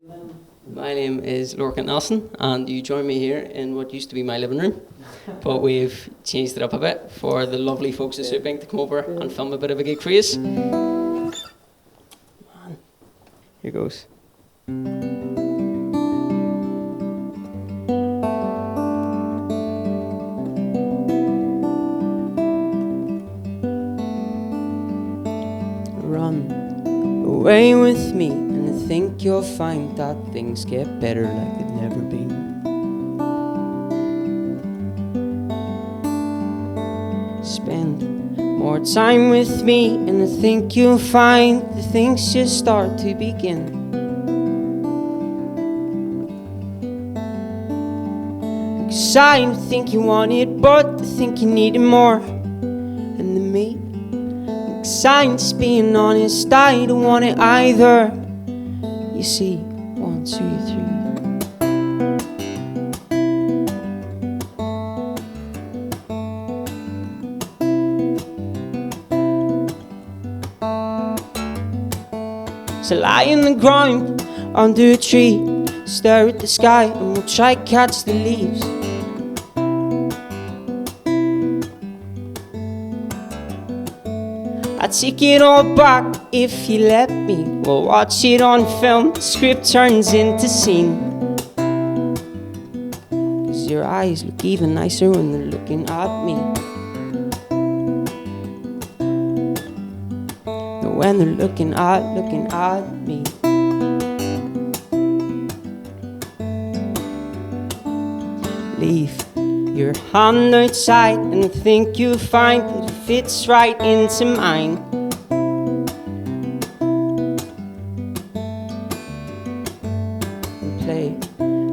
My name is Lorcan Nelson, and you join me here in what used to be my living room, but we've changed it up a bit for the lovely folks at Soup Inc. to come over and film a bit of a gig for you. Man, here goes. Run away with me, and I think you'll find that things get better like they've never been. Spend more time with me, and I think you'll find the things just start to begin. 'Cause I don't think you want it, but I think you need it more. And the me, 'cause I'm just being honest, I don't want it either. You see, 1, 2, 3. So lie in the ground under a tree, stare at the sky, and we'll try to catch the leaves. I'd take it all back if you let me. We'll watch it on film, the script turns into scene. 'Cause your eyes look even nicer when they're looking at me. When they're looking at me. Leave your hand outside, and I think you'll find that it fits right into mine. And play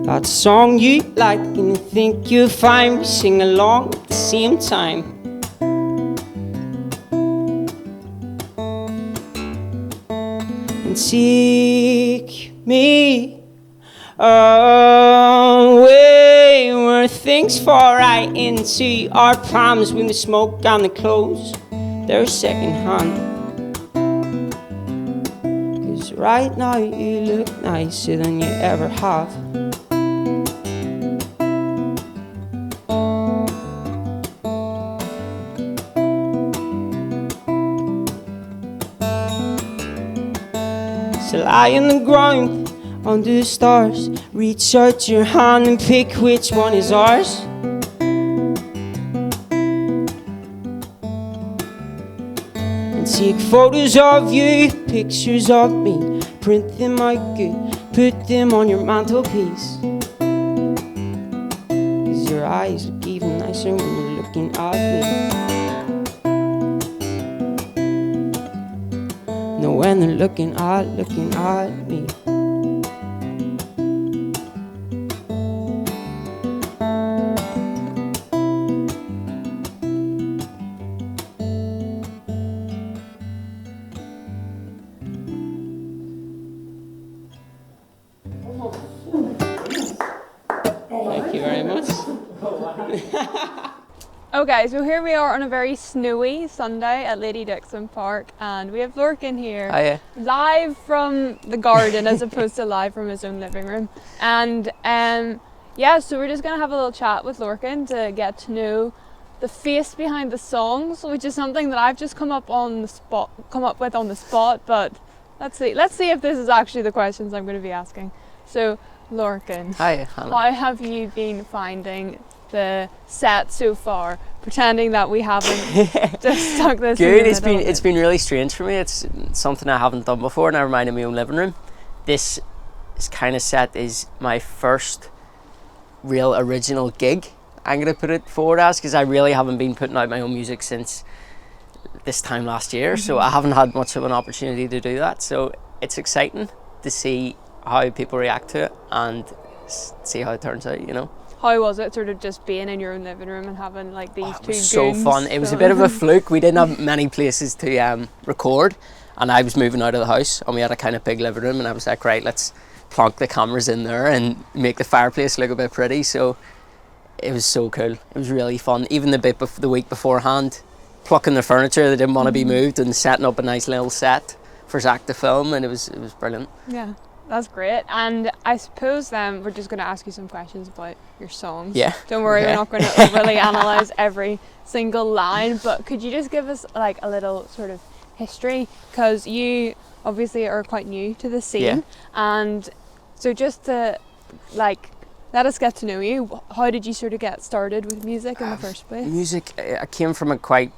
that song you like, and I think you'll find we sing along at the same time. And take me away where things fall right into our palms, when the smoke and the clothes, they're secondhand. 'Cause right now you look nicer than you ever have. So lie on the ground under the stars, reach out your hand and pick which one is ours. And take photos of you, pictures of me, print them out good, put them on your mantelpiece. 'Cause your eyes look even nicer when you're looking at me. No, when they're looking at me. Thank you very much. Okay, so here we are on a very snowy Sunday at Lady Dixon Park, and we have Lorcan here, live from the garden as opposed to live from his own living room. And yeah, so we're just gonna have a little chat with Lorcan to get to know the face behind the songs, which is something that I've just come up with on the spot. But let's see if this is actually the questions I'm going to be asking. So, Lorcan, Hi, Hannah. how have you been finding the set so far, pretending that we haven't just stuck this Good. in It's been really strange for me. It's something I haven't done before, never mind in my own living room. This kind of set is my first real original gig, I'm going to put it forward as, because I really haven't been putting out my own music since this time last year, so I haven't had much of an opportunity to do that. So it's exciting to see how people react to it and see how it turns out, you know. How was it sort of just being in your own living room and having like these two It was so goons? fun. It was a bit of a fluke. We didn't have many places to record, and I was moving out of the house, and we had a kind of big living room, and I was like, right, let's plonk the cameras in there and make the fireplace look a bit pretty. So it was so cool. It was really fun. Even the week beforehand, plucking the furniture that didn't want to be moved and setting up a nice little set for Zach to film, and it was brilliant. Yeah. That's great. And I suppose then we're just going to ask you some questions about your songs. Yeah. Don't worry, Okay. we're not going to overly analyse every single line, but could you just give us like a little sort of history? Because you obviously are quite new to the scene. Yeah. And so just to like let us get to know you, how did you sort of get started with music in the first place? Music, I came from a quite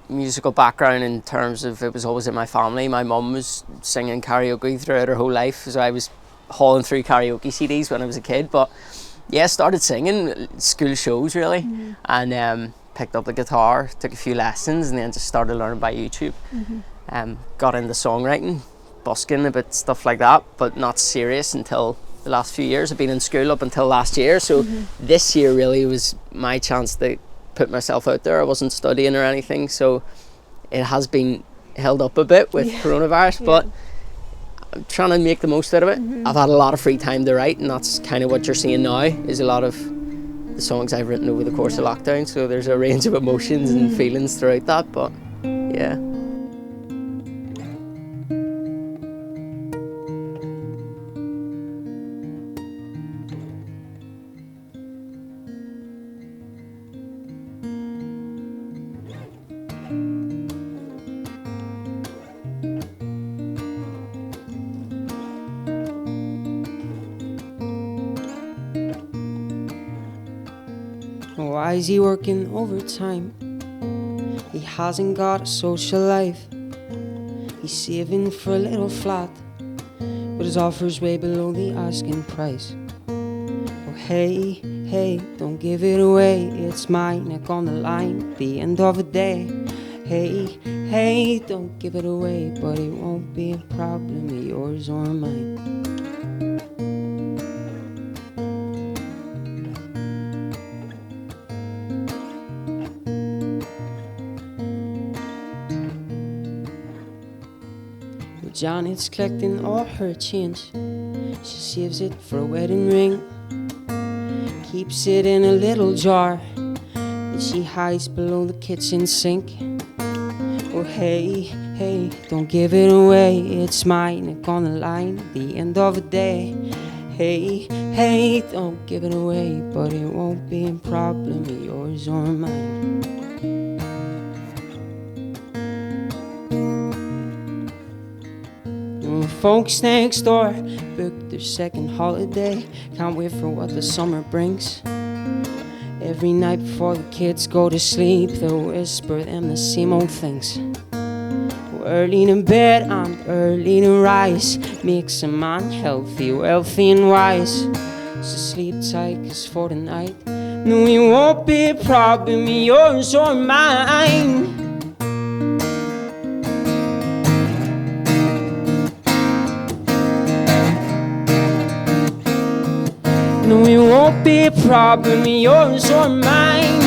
musical background in terms of it was always in my family. My mum was singing karaoke throughout her whole life, so I was hauling through karaoke CDs when I was a kid. But yeah, started singing school shows really, and picked up the guitar, took a few lessons, and then just started learning by YouTube. Got into songwriting, busking a bit, stuff like that, but not serious until the last few years. I've been in school up until last year, so this year really was my chance to put myself out there. I wasn't studying or anything, so it has been held up a bit with coronavirus, but I'm trying to make the most out of it. I've had a lot of free time to write, and that's kind of what you're seeing now, is a lot of the songs I've written over the course of lockdown, so there's a range of emotions and feelings throughout that, but yeah. Why is he working overtime? He hasn't got a social life. He's saving for a little flat, but his offer's way below the asking price. Oh hey, hey, don't give it away. It's my neck on the line at the end of the day. Hey, hey, don't give it away, but it won't be a problem of yours or mine. Janet's collecting all her change. She saves it for a wedding ring, keeps it in a little jar that she hides below the kitchen sink. Oh hey, hey, don't give it away. It's my neck on the line at the end of the day. Hey, hey, don't give it away, but it won't be a problem of yours or mine. Folks next door booked their second holiday. Can't wait for what the summer brings. Every night before the kids go to sleep, they'll whisper them the same old things. Early to bed and early to rise makes a man healthy, wealthy and wise. So sleep tight, 'cause for tonight, no, it won't be a problem of yours or mine. No, it won't be a problem of yours or mine.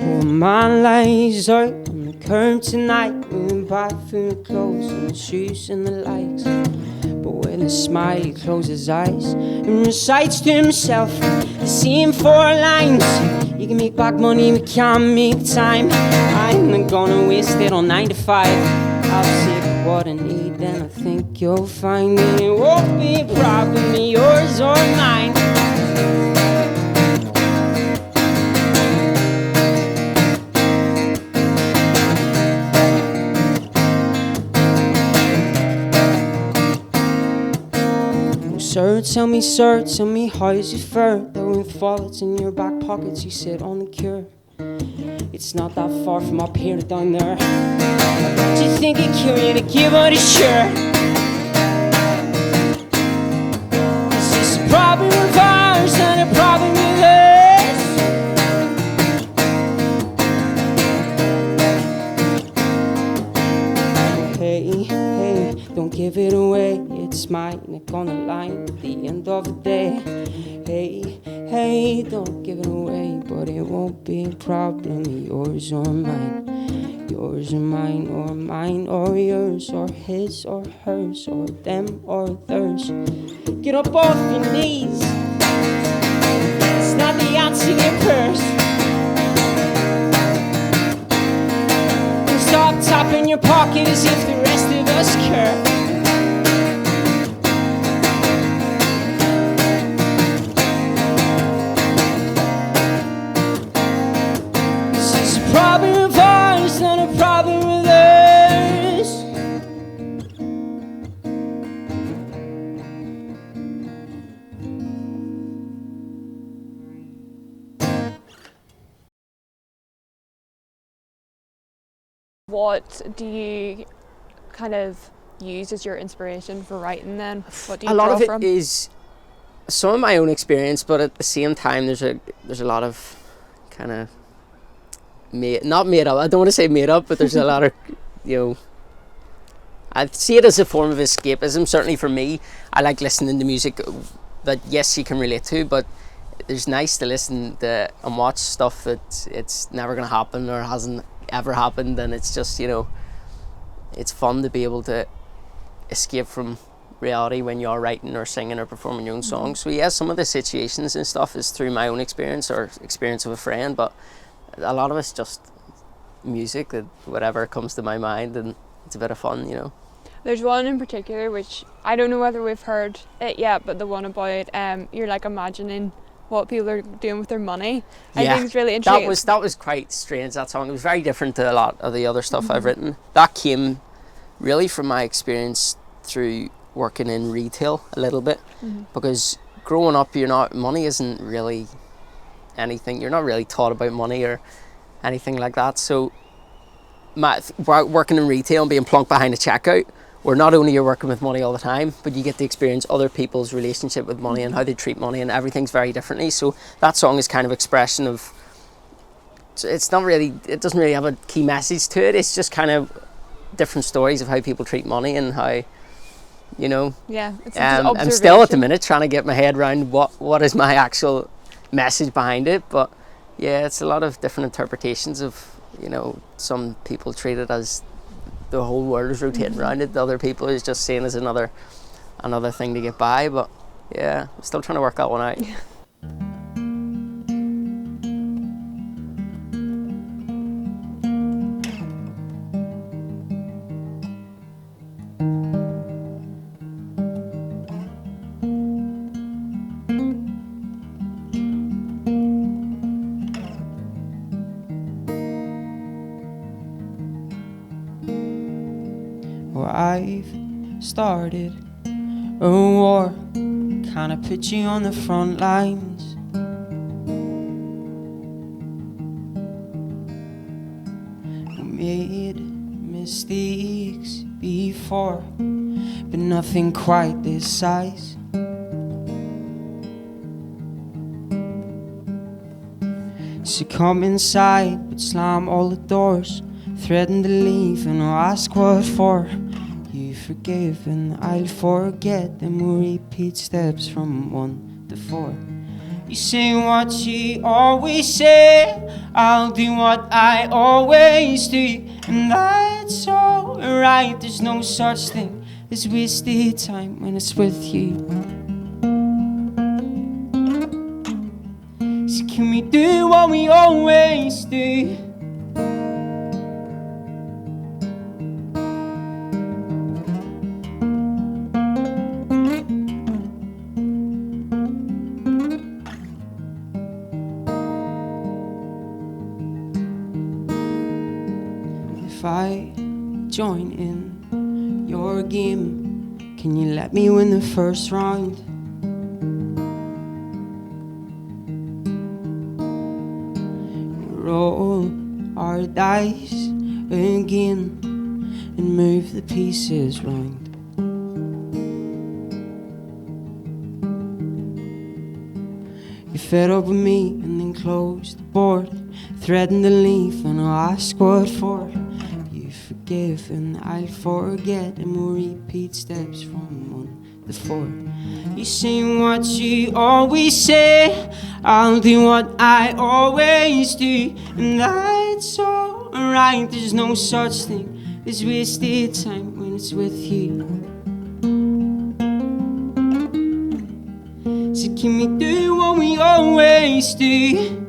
Oh, man lies out on the curb tonight, moving back through the clothes and the shoes and the lights. But with a smile he closes his eyes and recites to himself the same 4 lines. You can make back money, we can't make time. I'm not gonna waste it on 9 to 5. I'll take what I need, then I think you'll find that it won't be a problem of yours or mine. Sir, tell me how's your fur? That windfall that's in your back pockets, you sit on the cure. It's not that far from up here to down there. Do you think it'd cure you to give out a shirt? Is this a problem of ours and a problem of theirs? Hey, hey, don't give it away. It's my neck on the line at the end of the day. Hey, hey, don't give it away, but it won't be a problem of yours or mine. Yours or mine or yours or his or hers or them or theirs. Get up off your knees. her pocket as if the rest of us care. This is a problem of ours, not a problem of theirs. What do you kind of use as your inspiration for writing then? What do you A lot draw of it from? is some of my own experience, but at the same time there's a lot of kind of not made up, I don't want to say made up, but there's a lot of, you know, I see it as a form of escapism. Certainly for me, I like listening to music that yes you can relate to, but it's nice to listen to and watch stuff that it's never going to happen or hasn't ever happened, and it's just, you know, it's fun to be able to escape from reality when you're writing or singing or performing your own songs. So yeah, some of the situations and stuff is through my own experience or experience of a friend, but a lot of it's just music, that whatever comes to my mind, and it's a bit of fun, you know. There's one in particular which I don't know whether we've heard it yet, but the one about you're like imagining what people are doing with their money. Yeah, I think it's really interesting. that was quite strange, that song. It was very different to a lot of the other stuff I've written. That came really from my experience through working in retail a little bit, because growing up money isn't really anything, you're not really taught about money or anything like that. So working in retail and being plunked behind a checkout, where not only you're working with money all the time, but you get to experience other people's relationship with money and how they treat money, and everything's very differently. So that song is kind of expression of, it doesn't really have a key message to it, it's just kind of different stories of how people treat money and how, you know. Yeah, it's observation. I'm still at the minute trying to get my head around what is my actual message behind it, but yeah, it's a lot of different interpretations of, you know, some people treat it as the whole world is rotating around it, the other people is just seen as another thing to get by. But yeah, I'm still trying to work that one out. Well, I've started a war, kinda put you on the front lines. We made mistakes before, but nothing quite this size. So come inside, but slam all the doors, threaten to leave and I'll ask what for. You forgive and I'll forget, then we'll repeat steps from 1 to 4. You say what you always say, I'll do what I always do, and that's alright. There's no such thing as wasted time when it's with you. So can we do what we always do? If I join in your game, can you let me win the first round? Roll our dice again and move the pieces round. You fed up with me and then closed the board, threatened to leave and I'll ask what for. You forgive and I'll forget, and we'll repeat steps from 1 to 4. You say what you always say, I'll do what I always do, and that's alright. There's no such thing as wasted time when it's with you. So can we do what we always do?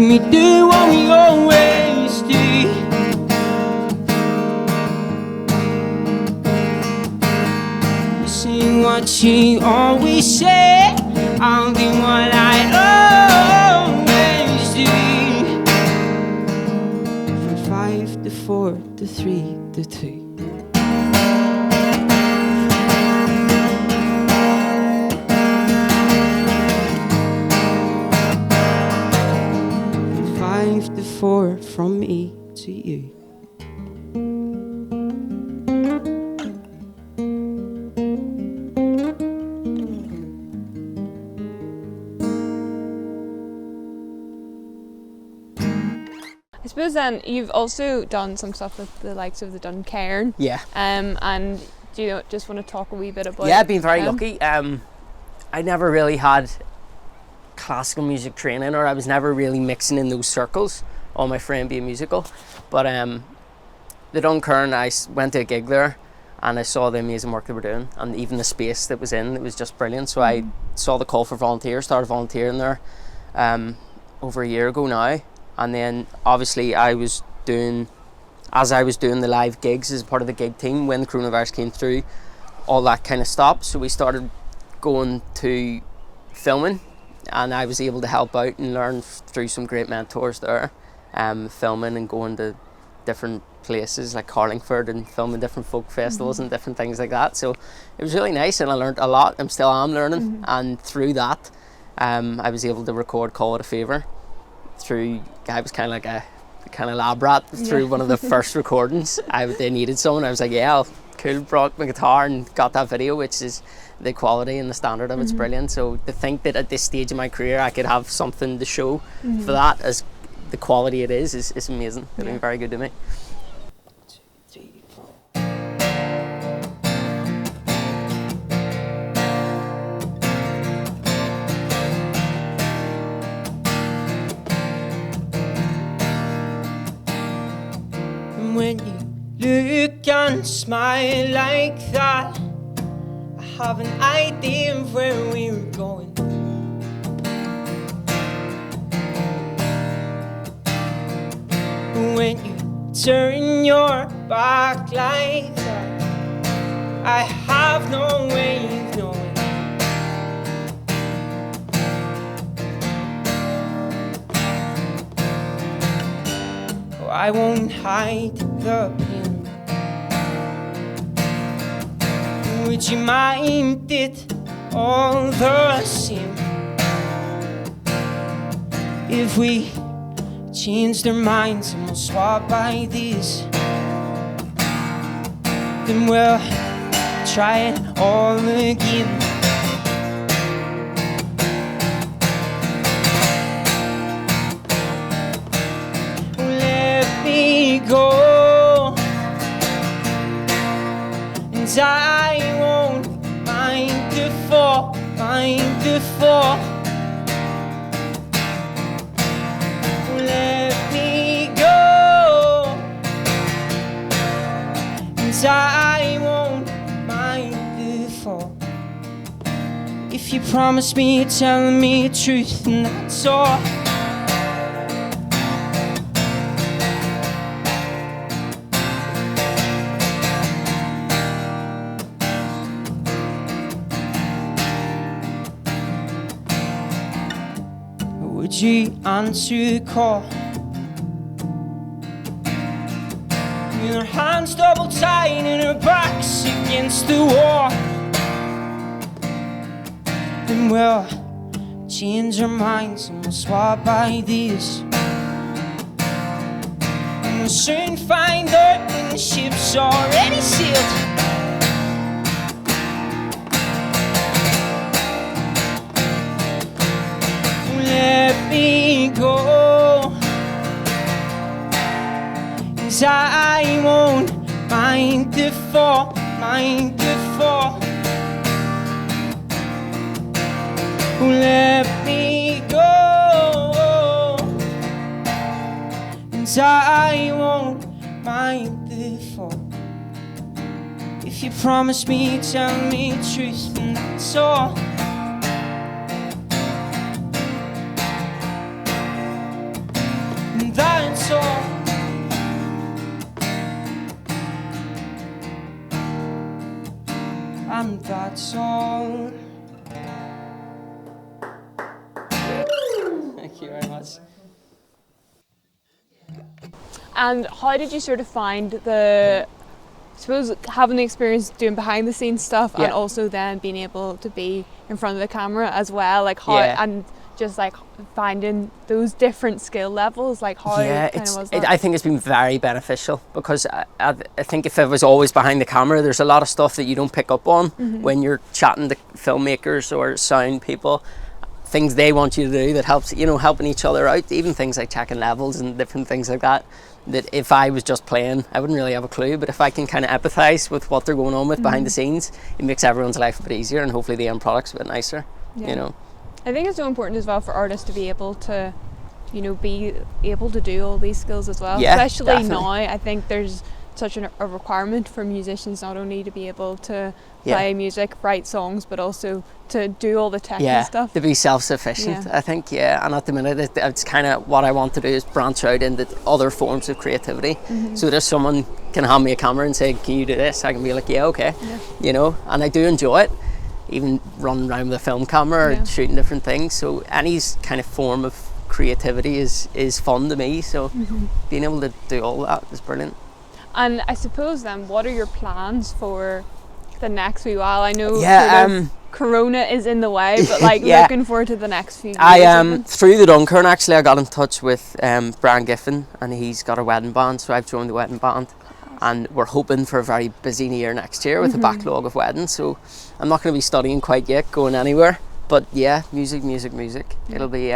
we do what we always do. You say what you always say, I'll do what I always do. From 5 to 4 to 3 to 2. To 4 from me to you. I suppose then you've also done some stuff with the likes of the Duncairn. Yeah. And do you just want to talk a wee bit about? Yeah, I've been very lucky. I never really had classical music training, or I was never really mixing in those circles, all my friend being musical. But the Duncairn, I went to a gig there and I saw the amazing work they were doing, and even the space that was in, it was just brilliant. So I saw the call for volunteers, started volunteering there over a year ago now. And then obviously as I was doing the live gigs as part of the gig team, when the coronavirus came through, all that kind of stopped. So we started going to filming, and I was able to help out and learn through some great mentors there, filming and going to different places like Carlingford and filming different folk festivals and different things like that. So it was really nice, and I learned a lot. I still am learning, and through that I was able to record Call It a Favour. I was kind of like a kind of lab rat through one of the first recordings. They needed someone. I was like, yeah, cool, brought my guitar and got that video, which is the quality and the standard of it's brilliant. So to think that at this stage of my career I could have something to show for that, as the quality it is amazing. It's been very good to me. 1, 2, 3, 4. And when you look and smile like that, I have an idea of where we're going. When you turn your back like that, I have no way of knowing. Oh, I won't hide the pain. Would you mind it all the same if we changed our minds and we'll swap ideas? Then we'll try it all again. Let me go, and I won't mind the fall, mind the fall. Let me go, and I won't mind the fall. If you promise me you're telling me the truth, and that's all. Would you answer the call? With her hands double tied and her back's against the wall. Then we'll change our minds and we'll swap ideas, and we'll soon find out when the ship's already sailed. Let me go, 'cause I won't mind the fall, mind the fall. Let me go, and I won't mind the fall. If you promise me you tell me the truth, then that's all. and that's all. Thank you very much. And how did you sort of find I suppose having the experience doing behind the scenes stuff and also then being able to be in front of the camera as well, like how and just like finding those different skill levels, like how was that? I think it's been very beneficial because I think if I was always behind the camera, there's a lot of stuff that you don't pick up on when you're chatting to filmmakers or sound people, things they want you to do that helps, helping each other out, even things like checking levels and different things like that if I was just playing, I wouldn't really have a clue. But if I can kind of empathise with what they're going on with behind the scenes, it makes everyone's life a bit easier and hopefully the end product's a bit nicer, I think it's so important as well for artists to be able to, be able to do all these skills as well. Especially definitely. Now, I think there's such a requirement for musicians not only to be able to play music, write songs, but also to do all the tech and stuff. To be self-sufficient, I think, and at the minute it's kind of what I want to do is branch out into other forms of creativity. So that if someone can hand me a camera and say, can you do this? I can be like, okay, and I do enjoy it. Even running around with a film camera or shooting different things. So any kind of form of creativity is fun to me. So being able to do all that is brilliant. And I suppose then, what are your plans for the next wee while? I know Corona is in the way, but like looking forward to the next few years. Through the Dunkerque actually, I got in touch with Brian Giffen, and he's got a wedding band, so I've joined the wedding band. And we're hoping for a very busy year next year with a backlog of weddings. So I'm not going to be studying quite yet, going anywhere. But music. It'll be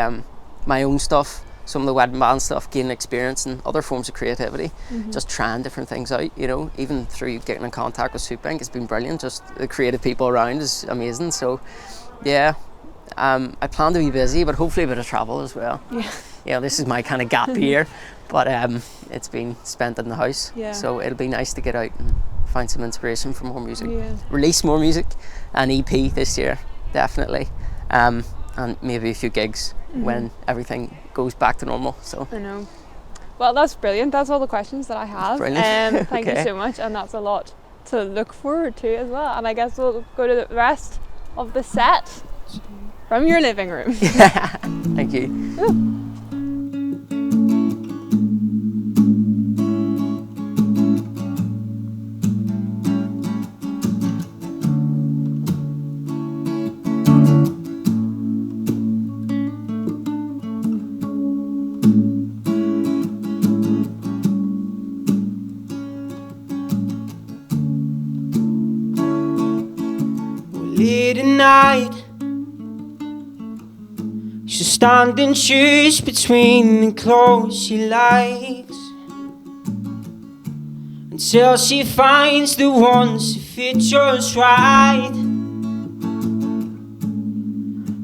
my own stuff, some of the wedding band stuff, gaining experience and other forms of creativity. Just trying different things out, even through getting in contact with Soup Inc. It's been brilliant. Just the creative people around is amazing. So I plan to be busy, but hopefully a bit of travel as well. This is my kind of gap year. But it's been spent in the house, so it'll be nice to get out and find some inspiration for more music. Release more music, an EP this year, definitely, and maybe a few gigs when everything goes back to normal. So I know. Well, that's brilliant. That's all the questions that I have. Brilliant. Thank you so much, and that's a lot to look forward to as well. And I guess we'll go to the rest of the set from your living room. Thank you. Ooh. Late at night, she's standing shoes between the clothes she likes, until she finds the ones that fit just right.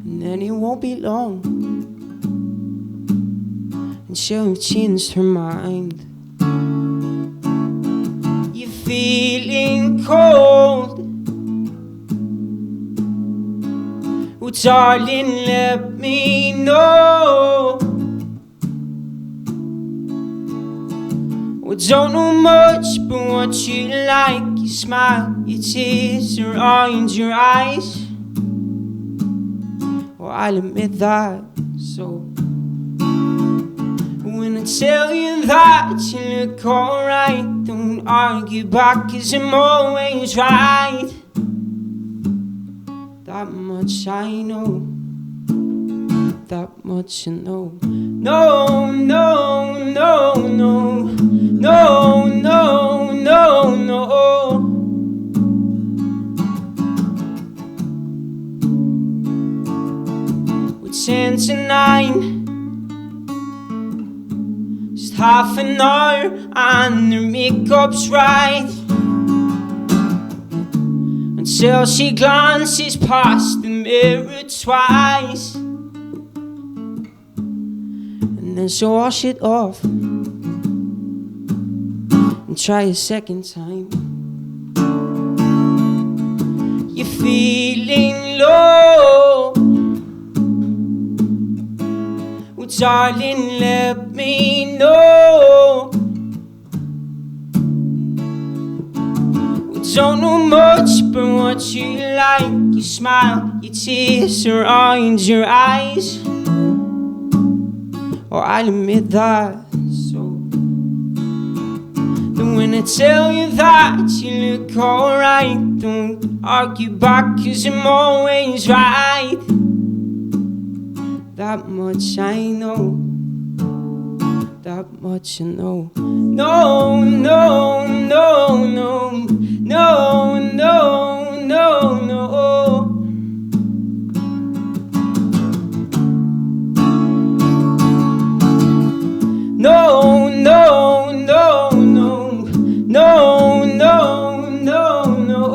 And then it won't be long, and she'll have changed her mind. You're feeling cold, oh, darling, let me know. Oh, don't know much, but what you like, your smile, your tears around your eyes. Well, I'll admit that. So when I tell you that you look alright, don't argue back, 'cause I'm always right. That much I know, that much I know. No, no, no, no, no, no, no, no. We're 10 to 9, just half an hour and her makeup's right, until she glances past the mirror twice, and then she'll wash it off and try a second time. You're feeling low, well, darling, let me know. don't know much but what you like. Your smile, your tears around your eyes. Or I'll admit that. So then when I tell you that you look alright, don't argue back, 'cause I'm always right. That much I know. That much I know. No, no, no, no, no, no, no, no. No, no, no, no, no, no, no, no.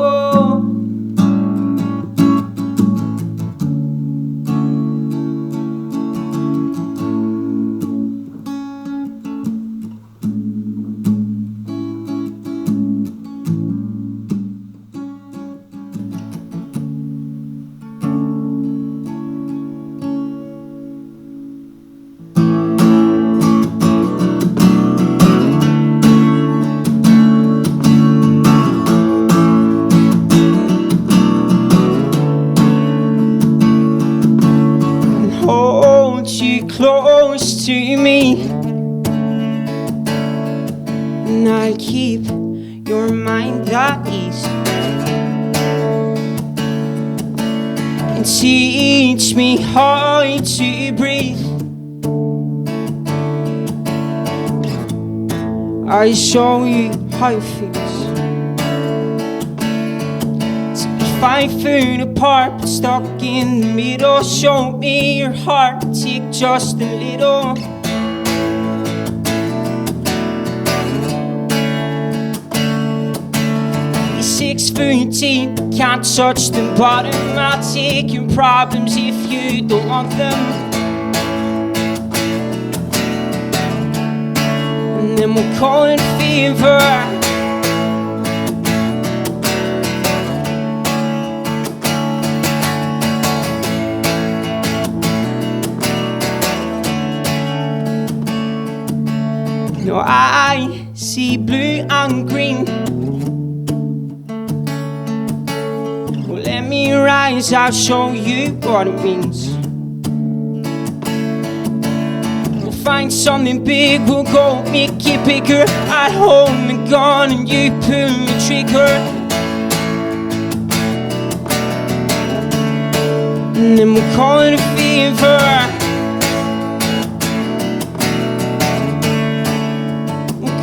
Close to me, and I'll keep your mind at ease, and teach me how to breathe. I show you how it feels 5 feet apart, but stuck in the middle. Show me your heart, take just a little. You're 6 feet deep, can't touch the bottom. I'll take your problems if you don't want them, and then we'll call it fever. No, I see blue and green. Well, let me rise, I'll show you what it means. We'll find something big, we'll go make it bigger. I hold the gun and you pull the trigger, and then we'll call it a fever.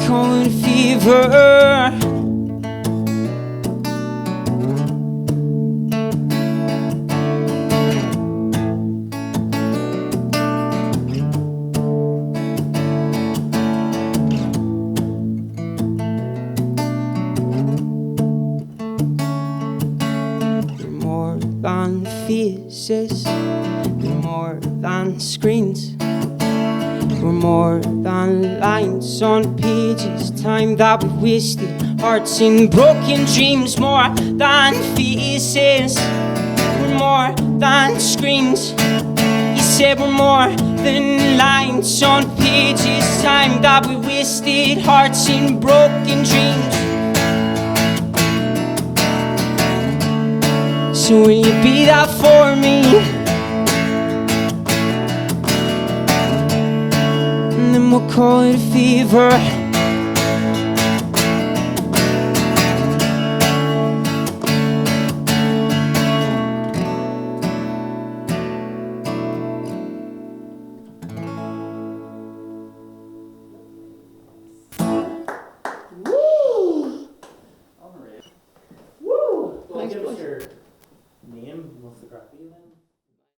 Call it fever. You're more than faces, you're more than screens. We're more than lines on pages, time that we've wasted, hearts in broken dreams. More than faces, we're more than screens. You said we're more than lines on pages, time that we wasted, hearts in broken dreams. So will you be that for me? We'll call it a fever.